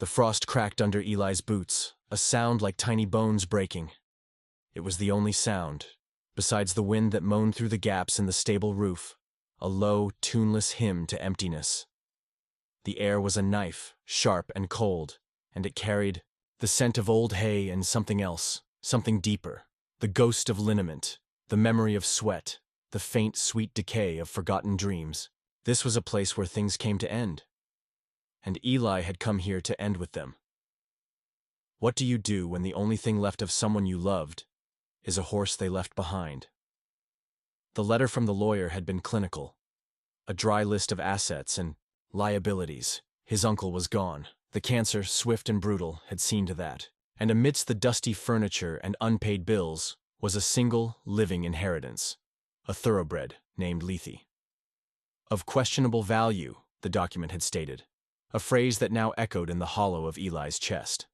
The frost cracked under Eli's boots, a sound like tiny bones breaking. It was the only sound, besides the wind that moaned through the gaps in the stable roof, a low, tuneless hymn to emptiness. The air was a knife, sharp and cold, and it carried the scent of old hay and something else, something deeper, the ghost of liniment, the memory of sweat, the faint, sweet decay of forgotten dreams. This was a place where things came to end, and Eli had come here to end with them. What do you do when the only thing left of someone you loved is a horse they left behind? The letter from the lawyer had been clinical. A dry list of assets and liabilities. His uncle was gone. The cancer, swift and brutal, had seen to that. And amidst the dusty furniture and unpaid bills was a single, living inheritance. A thoroughbred named Lethe. Of questionable value, the document had stated. A phrase that now echoed in the hollow of Eli's chest.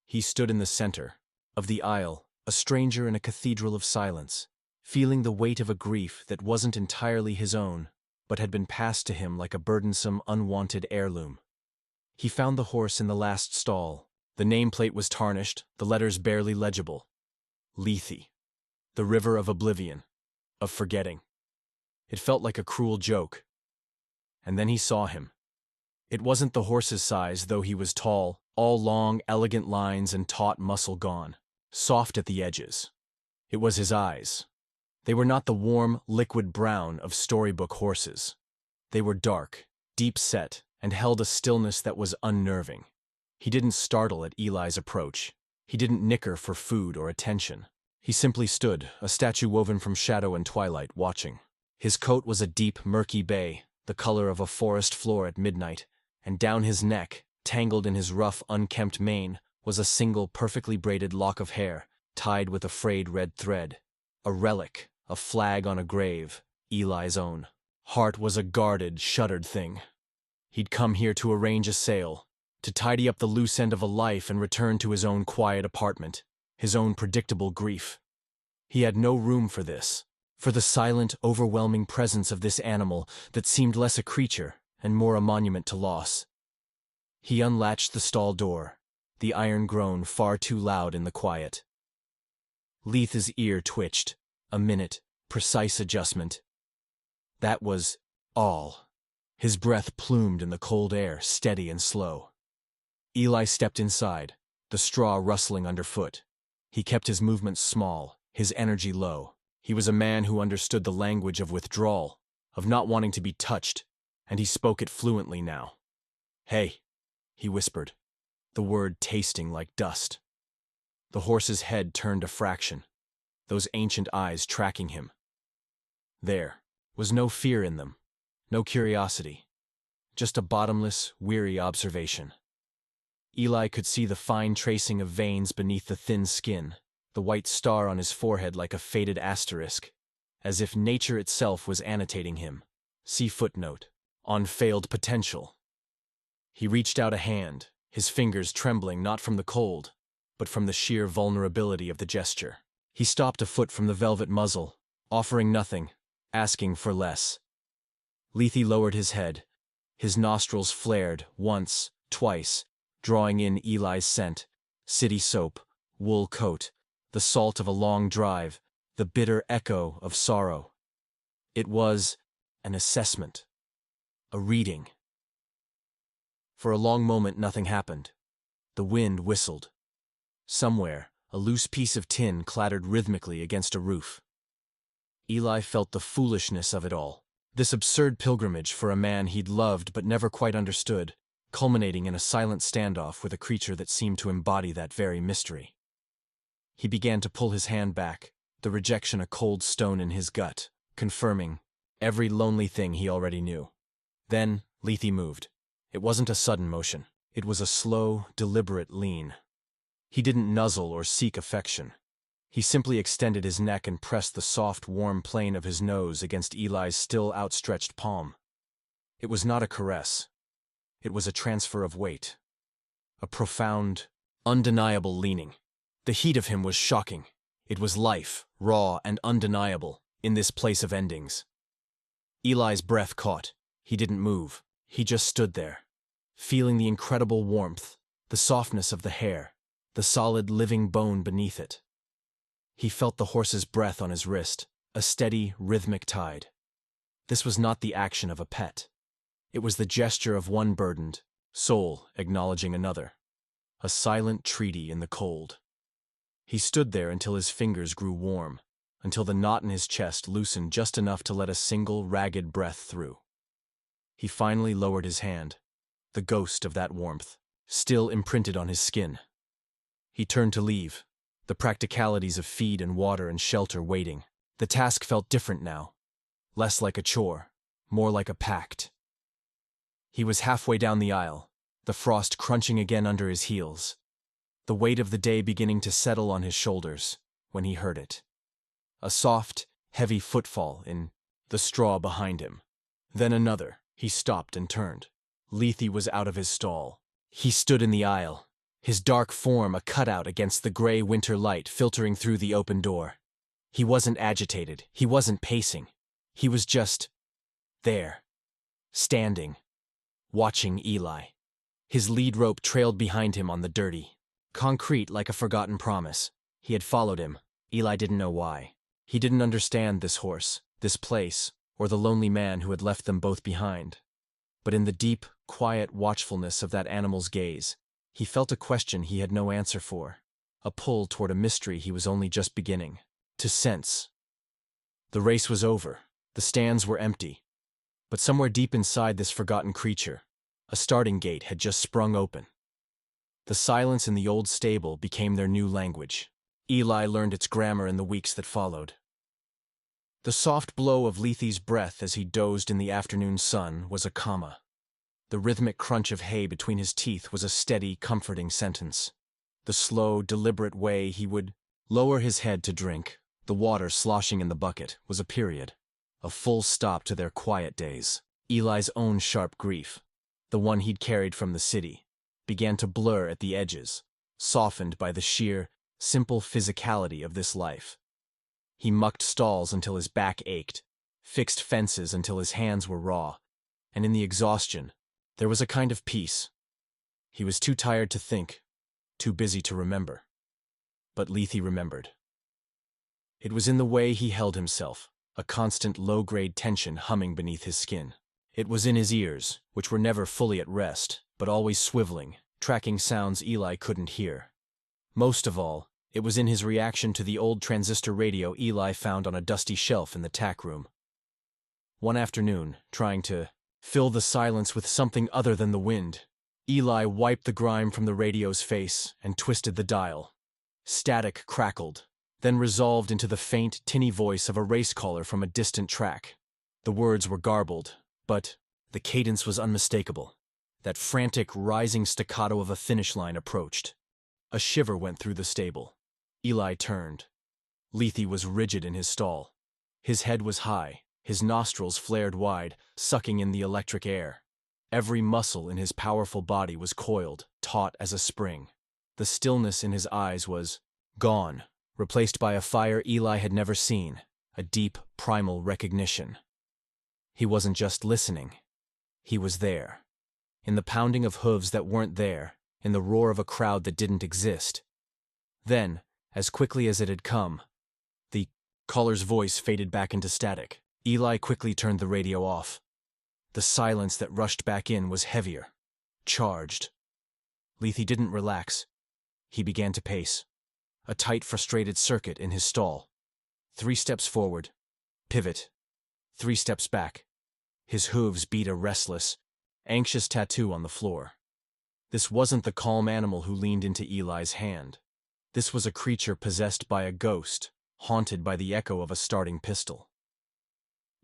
He stood in the center of the aisle, a stranger in a cathedral of silence, feeling the weight of a grief that wasn't entirely his own, but had been passed to him like a burdensome, unwanted heirloom. He found the horse in the last stall. The nameplate was tarnished, the letters barely legible. Lethe. The river of oblivion, of forgetting. It felt like a cruel joke. And then he saw him. It wasn't the horse's size, though he was tall, all long, elegant lines and taut muscle gone, soft at the edges. It was his eyes. They were not the warm, liquid brown of storybook horses. They were dark, deep-set, and held a stillness that was unnerving. He didn't startle at Eli's approach. He didn't nicker for food or attention. He simply stood, a statue woven from shadow and twilight, watching. His coat was a deep, murky bay, the color of a forest floor at midnight, and down his neck, tangled in his rough, unkempt mane, was a single, perfectly braided lock of hair, tied with a frayed red thread. A relic, a flag on a grave, Eli's own. Hart was a guarded, shuttered thing. He'd come here to arrange a sale, to tidy up the loose end of a life and return to his own quiet apartment, his own predictable grief. He had no room for this, for the silent, overwhelming presence of this animal that seemed less a creature and more a monument to loss. He unlatched the stall door, the iron groan far too loud in the quiet. Lethe's ear twitched. A minute, precise adjustment. That was all. His breath plumed in the cold air, steady and slow. Eli stepped inside, the straw rustling underfoot. He kept his movements small, his energy low. He was a man who understood the language of withdrawal, of not wanting to be touched, and he spoke it fluently now. "Hey," he whispered, the word tasting like dust. The horse's head turned a fraction, those ancient eyes tracking him. There was no fear in them, no curiosity, just a bottomless, weary observation. Eli could see the fine tracing of veins beneath the thin skin, the white star on his forehead like a faded asterisk, as if nature itself was annotating him. See footnote, on failed potential. He reached out a hand, his fingers trembling not from the cold, but from the sheer vulnerability of the gesture. He stopped a foot from the velvet muzzle, offering nothing, asking for less. Lethe lowered his head. His nostrils flared, once, twice, drawing in Eli's scent, city soap, wool coat, the salt of a long drive, the bitter echo of sorrow. It was an assessment, a reading. For a long moment nothing happened. The wind whistled. Somewhere, a loose piece of tin clattered rhythmically against a roof. Eli felt the foolishness of it all. This absurd pilgrimage for a man he'd loved but never quite understood, culminating in a silent standoff with a creature that seemed to embody that very mystery. He began to pull his hand back, the rejection a cold stone in his gut, confirming every lonely thing he already knew. Then, Lethe moved. It wasn't a sudden motion. It was a slow, deliberate lean. He didn't nuzzle or seek affection. He simply extended his neck and pressed the soft, warm plane of his nose against Eli's still outstretched palm. It was not a caress. It was a transfer of weight. A profound, undeniable leaning. The heat of him was shocking. It was life, raw and undeniable, in this place of endings. Eli's breath caught. He didn't move. He just stood there, feeling the incredible warmth, the softness of the hair, the solid living bone beneath it. He felt the horse's breath on his wrist, a steady, rhythmic tide. This was not the action of a pet. It was the gesture of one burdened soul acknowledging another, a silent treaty in the cold. He stood there until his fingers grew warm, until the knot in his chest loosened just enough to let a single, ragged breath through. He finally lowered his hand, the ghost of that warmth, still imprinted on his skin. He turned to leave, the practicalities of feed and water and shelter waiting. The task felt different now, less like a chore, more like a pact. He was halfway down the aisle, the frost crunching again under his heels, the weight of the day beginning to settle on his shoulders, when he heard it. A soft, heavy footfall in the straw behind him. Then another. He stopped and turned. Lethe was out of his stall. He stood in the aisle, his dark form a cutout against the gray winter light filtering through the open door. He wasn't agitated, he wasn't pacing. He was just there, standing, watching Eli. His lead rope trailed behind him on the dirty concrete like a forgotten promise. He had followed him. Eli didn't know why. He didn't understand this horse, this place, or the lonely man who had left them both behind. But in the deep, quiet watchfulness of that animal's gaze, he felt a question he had no answer for, a pull toward a mystery he was only just beginning to sense. The race was over. The stands were empty. But somewhere deep inside this forgotten creature, a starting gate had just sprung open. The silence in the old stable became their new language. Eli learned its grammar in the weeks that followed. The soft blow of Lethe's breath as he dozed in the afternoon sun was a comma. The rhythmic crunch of hay between his teeth was a steady, comforting sentence. The slow, deliberate way he would lower his head to drink, the water sloshing in the bucket, was a period. A full stop to their quiet days. Eli's own sharp grief, the one he'd carried from the city, began to blur at the edges, softened by the sheer, simple physicality of this life. He mucked stalls until his back ached, fixed fences until his hands were raw, and in the exhaustion, there was a kind of peace. He was too tired to think, too busy to remember. But Lethe remembered. It was in the way he held himself, a constant low-grade tension humming beneath his skin. It was in his ears, which were never fully at rest, but always swiveling, tracking sounds Eli couldn't hear. Most of all, it was in his reaction to the old transistor radio Eli found on a dusty shelf in the tack room. One afternoon, trying to fill the silence with something other than the wind, Eli wiped the grime from the radio's face and twisted the dial. Static crackled, then resolved into the faint, tinny voice of a race caller from a distant track. The words were garbled, but the cadence was unmistakable. That frantic, rising staccato of a finish line approached. A shiver went through the stable. Eli turned. Lethe was rigid in his stall. His head was high, his nostrils flared wide, sucking in the electric air. Every muscle in his powerful body was coiled, taut as a spring. The stillness in his eyes was gone, replaced by a fire Eli had never seen, a deep, primal recognition. He wasn't just listening. He was there. In the pounding of hooves that weren't there, in the roar of a crowd that didn't exist. Then, as quickly as it had come, the caller's voice faded back into static. Eli quickly turned the radio off. The silence that rushed back in was heavier, charged. Lethe didn't relax. He began to pace. A tight, frustrated circuit in his stall. 3 steps forward. Pivot. 3 steps back. His hooves beat a restless, anxious tattoo on the floor. This wasn't the calm animal who leaned into Eli's hand. This was a creature possessed by a ghost, haunted by the echo of a starting pistol.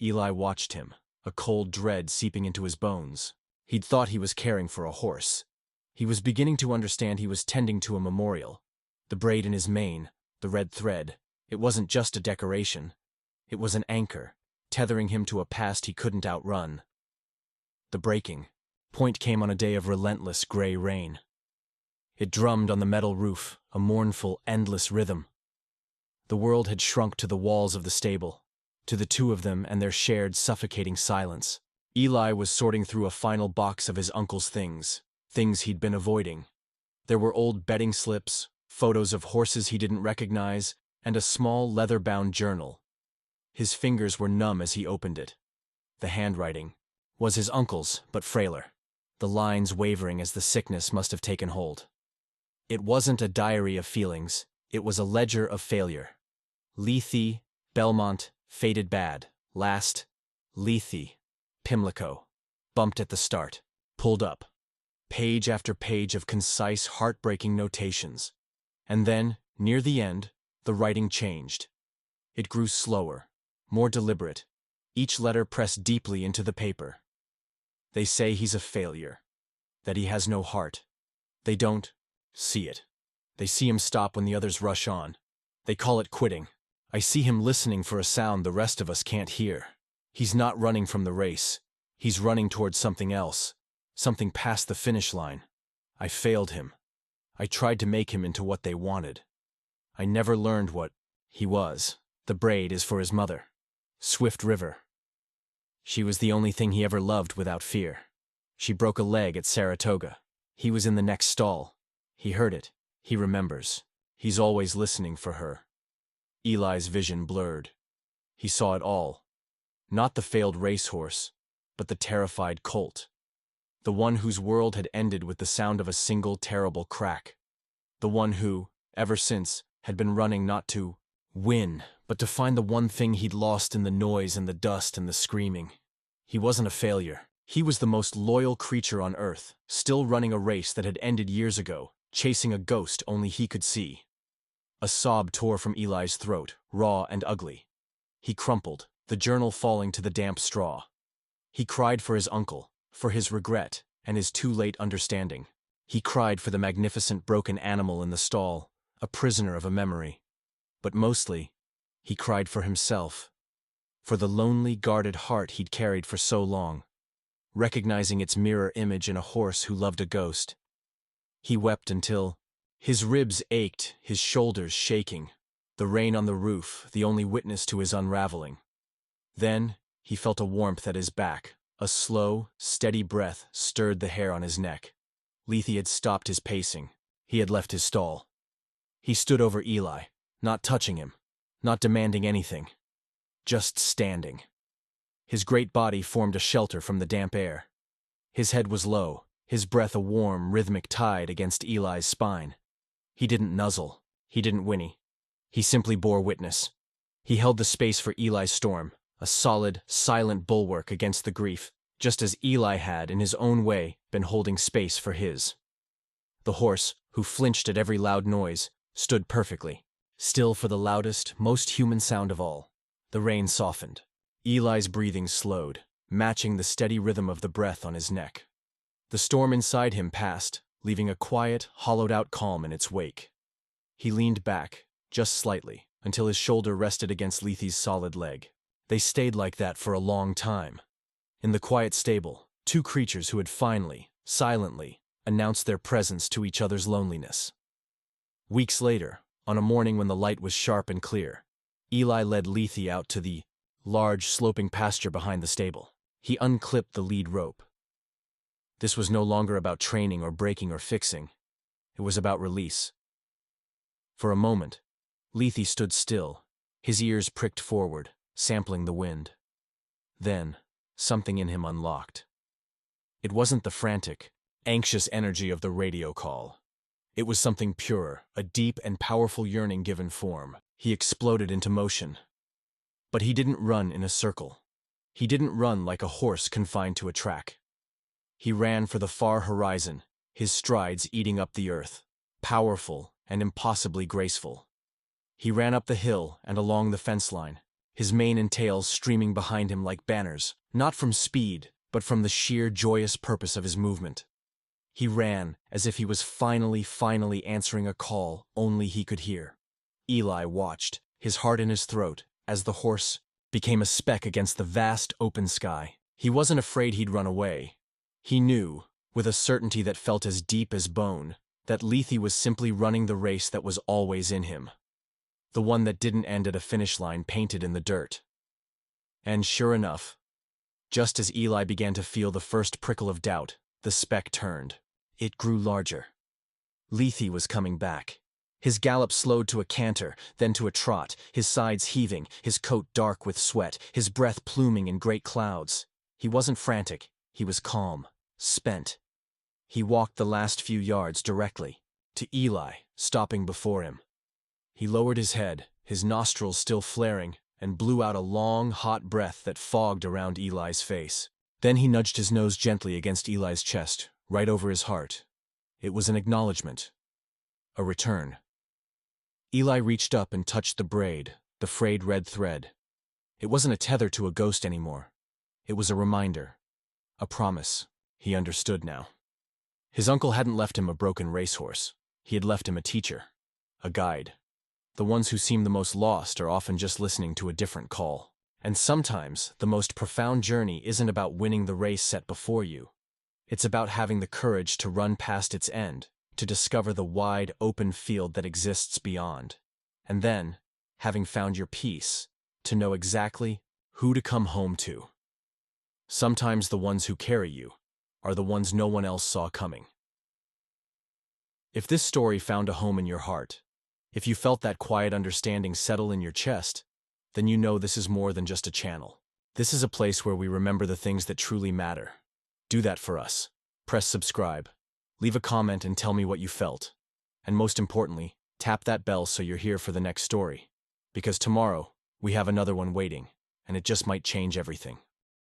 Eli watched him, a cold dread seeping into his bones. He'd thought he was caring for a horse. He was beginning to understand he was tending to a memorial. The braid in his mane, the red thread, it wasn't just a decoration. It was an anchor, tethering him to a past he couldn't outrun. The breaking point came on a day of relentless gray rain. It drummed on the metal roof, a mournful, endless rhythm. The world had shrunk to the walls of the stable, to the two of them and their shared suffocating silence. Eli was sorting through a final box of his uncle's things he'd been avoiding. There were old betting slips, photos of horses he didn't recognize, and a small leather-bound journal. His fingers were numb as he opened it. The handwriting was his uncle's, but frailer, the lines wavering as the sickness must have taken hold. It wasn't a diary of feelings, it was a ledger of failure. Lethe, Belmont, fated bad. Last, Lethe, Pimlico. Bumped at the start. Pulled up. Page after page of concise, heartbreaking notations. And then, near the end, the writing changed. It grew slower, more deliberate. Each letter pressed deeply into the paper. They say he's a failure, that he has no heart. They don't see it. They see him stop when the others rush on. They call it quitting. I see him listening for a sound the rest of us can't hear. He's not running from the race. He's running towards something else, something past the finish line. I failed him. I tried to make him into what they wanted. I never learned what he was. The braid is for his mother. Swift River. She was the only thing he ever loved without fear. She broke a leg at Saratoga. He was in the next stall. He heard it. He remembers. He's always listening for her. Eli's vision blurred. He saw it all. Not the failed racehorse, but the terrified colt. The one whose world had ended with the sound of a single terrible crack. The one who, ever since, had been running not to win, but to find the one thing he'd lost in the noise and the dust and the screaming. He wasn't a failure. He was the most loyal creature on earth, still running a race that had ended years ago, chasing a ghost only he could see. A sob tore from Eli's throat, raw and ugly. He crumpled, the journal falling to the damp straw. He cried for his uncle, for his regret, and his too-late understanding. He cried for the magnificent broken animal in the stall, a prisoner of a memory. But mostly, he cried for himself, for the lonely, guarded heart he'd carried for so long, recognizing its mirror image in a horse who loved a ghost. He wept until his ribs ached, his shoulders shaking, the rain on the roof the only witness to his unraveling. Then, he felt a warmth at his back. A slow, steady breath stirred the hair on his neck. Lethe had stopped his pacing. He had left his stall. He stood over Eli, not touching him, not demanding anything, just standing. His great body formed a shelter from the damp air. His head was low, his breath a warm, rhythmic tide against Eli's spine. He didn't nuzzle. He didn't whinny. He simply bore witness. He held the space for Eli's storm, a solid, silent bulwark against the grief, just as Eli had, in his own way, been holding space for his. The horse, who flinched at every loud noise, stood perfectly, still for the loudest, most human sound of all. The rain softened. Eli's breathing slowed, matching the steady rhythm of the breath on his neck. The storm inside him passed, leaving a quiet, hollowed-out calm in its wake. He leaned back, just slightly, until his shoulder rested against Lethe's solid leg. They stayed like that for a long time. In the quiet stable, two creatures who had finally, silently, announced their presence to each other's loneliness. Weeks later, on a morning when the light was sharp and clear, Eli led Lethe out to the large, sloping pasture behind the stable. He unclipped the lead rope. This was no longer about training or breaking or fixing. It was about release. For a moment, Lethe stood still, his ears pricked forward, sampling the wind. Then, something in him unlocked. It wasn't the frantic, anxious energy of the radio call. It was something purer, a deep and powerful yearning given form. He exploded into motion. But he didn't run in a circle. He didn't run like a horse confined to a track. He ran for the far horizon, his strides eating up the earth, powerful and impossibly graceful. He ran up the hill and along the fence line, his mane and tail streaming behind him like banners, not from speed, but from the sheer joyous purpose of his movement. He ran as if he was finally answering a call only he could hear. Eli watched, his heart in his throat, as the horse became a speck against the vast open sky. He wasn't afraid he'd run away. He knew, with a certainty that felt as deep as bone, that Lethe was simply running the race that was always in him. The one that didn't end at a finish line painted in the dirt. And sure enough, just as Eli began to feel the first prickle of doubt, the speck turned. It grew larger. Lethe was coming back. His gallop slowed to a canter, then to a trot, his sides heaving, his coat dark with sweat, his breath pluming in great clouds. He wasn't frantic, he was calm, spent. He walked the last few yards directly to Eli, stopping before him. He lowered his head, his nostrils still flaring, and blew out a long, hot breath that fogged around Eli's face. Then he nudged his nose gently against Eli's chest, right over his heart. It was an acknowledgement. A return. Eli reached up and touched the braid, the frayed red thread. It wasn't a tether to a ghost anymore. It was a reminder. A promise. He understood now. His uncle hadn't left him a broken racehorse. He had left him a teacher. A guide. The ones who seem the most lost are often just listening to a different call. And sometimes, the most profound journey isn't about winning the race set before you. It's about having the courage to run past its end, to discover the wide, open field that exists beyond. And then, having found your peace, to know exactly who to come home to. Sometimes the ones who carry you are the ones no one else saw coming. If this story found a home in your heart, if you felt that quiet understanding settle in your chest, then you know this is more than just a channel. This is a place where we remember the things that truly matter. Do that for us. Press subscribe. Leave a comment and tell me what you felt. And most importantly, tap that bell so you're here for the next story. Because tomorrow, we have another one waiting, and it just might change everything.